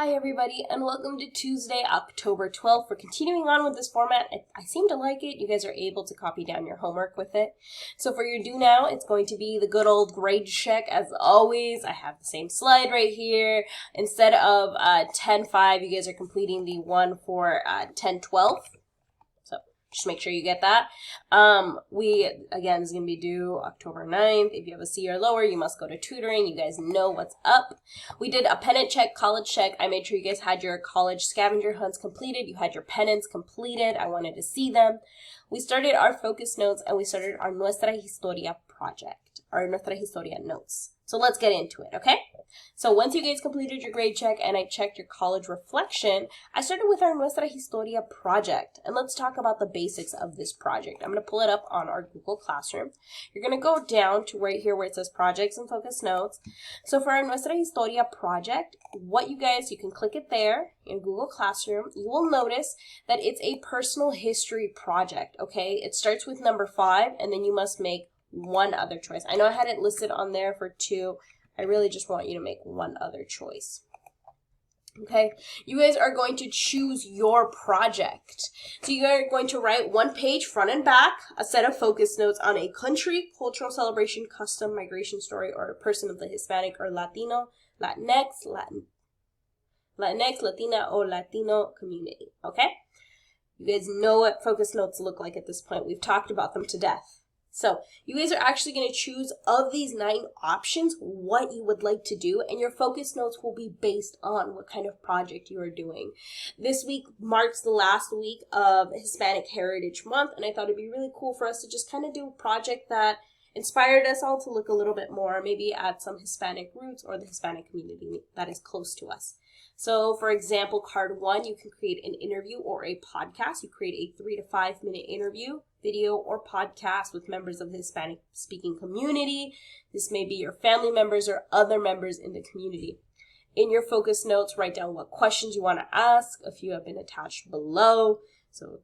Hi everybody, and welcome to Tuesday, October 12th. We're continuing on with this format. I seem to like it. You guys are able to copy down your homework with it. So for your do now, it's going to be the good old grade check as always. I have the same slide right here. Instead of 10-5, you guys are completing the one for 10-12. Just make sure you get that. Again, is going to be due October 9th. If you have a C or lower, you must go to tutoring. You guys know what's up. We did a pennant check, college check. I made sure you guys had your college scavenger hunts completed. You had your pennants completed. I wanted to see them. We started our focus notes and we started our Nuestra Historia project, our Nuestra Historia notes. So let's get into it, okay? So once you guys completed your grade check and I checked your college reflection, I started with our Nuestra Historia project. And let's talk about the basics of this project. I'm going to pull it up on our Google Classroom. You're going to go down to right here where it says projects and focus notes. So for our Nuestra Historia project, you can click it there in Google Classroom. You will notice that it's a personal history project, okay? It starts with number 5 and then you must make one other choice. I know I had it listed on there for 2. I really just want you to make one other choice. Okay, you guys are going to choose your project. So you are going to write one page front and back, a set of focus notes on a country, cultural celebration, custom, migration story, or a person of the Hispanic or Latino, Latinx, Latina, or Latino community. Okay, you guys know what focus notes look like at this point. We've talked about them to death. So you guys are actually going to choose of these 9 options what you would like to do, and your focus notes will be based on what kind of project you are doing. This week marks the last week of Hispanic Heritage Month, and I thought it'd be really cool for us to just kind of do a project that inspired us all to look a little bit more, maybe at some Hispanic roots or the Hispanic community that is close to us. So, for example, card 1, you can create an interview or a podcast. You create a 3 to 5 minute interview, video, or podcast with members of the Hispanic speaking community. This may be your family members or other members in the community. In your focus notes, write down what questions you want to ask. A few have been attached below. So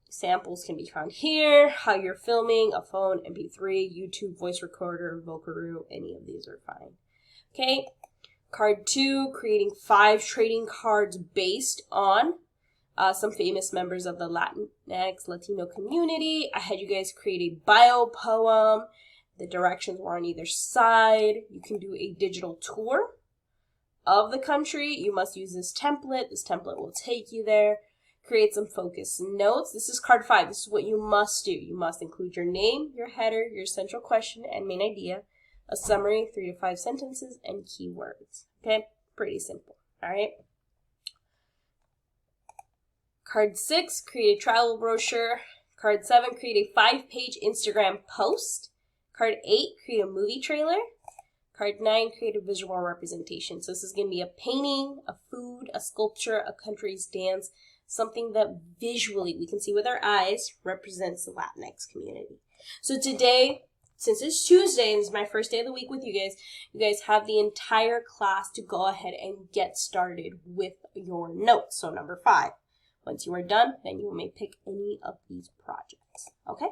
samples can be found here. How you're filming, a phone, MP3, YouTube, voice recorder, Vocaroo, any of these are fine. Okay. Card 2, creating 5 trading cards based on some famous members of the Latinx, Latino community. I had you guys create a bio poem. The directions were on either side. You can do a digital tour of the country. You must use this template. This template will take you there. Create some focus notes. This is card 5. This is what you must do. You must include your name, your header, your central question and main idea, a summary, 3 to 5 sentences, and keywords. Okay, pretty simple. All right. Card 6, create a travel brochure. Card 7, create a 5-page Instagram post. Card 8, create a movie trailer. Card 9, create a visual representation. So this is going to be a painting, a food, a sculpture, a country's dance, something that visually we can see with our eyes represents the Latinx community. So today, since it's Tuesday and it's my first day of the week with you guys have the entire class to go ahead and get started with your notes. So number 5. Once you are done, then you may pick any of these projects. Okay?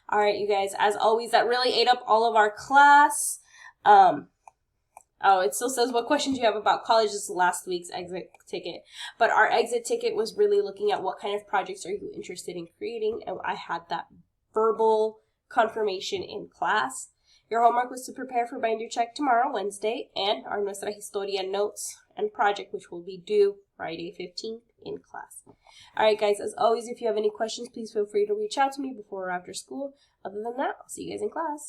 All right, you guys, as always, that really ate up all of our class. It still says what questions you have about college. This is last week's exit ticket. But our exit ticket was really looking at what kind of projects are you interested in creating, and I had that verbal confirmation in class. Your homework was to prepare for binder check tomorrow, Wednesday, and our Nuestra Historia notes and project, which will be due Friday 15th in class. All right, guys, as always, if you have any questions, please feel free to reach out to me before or after school. Other than that, I'll see you guys in class.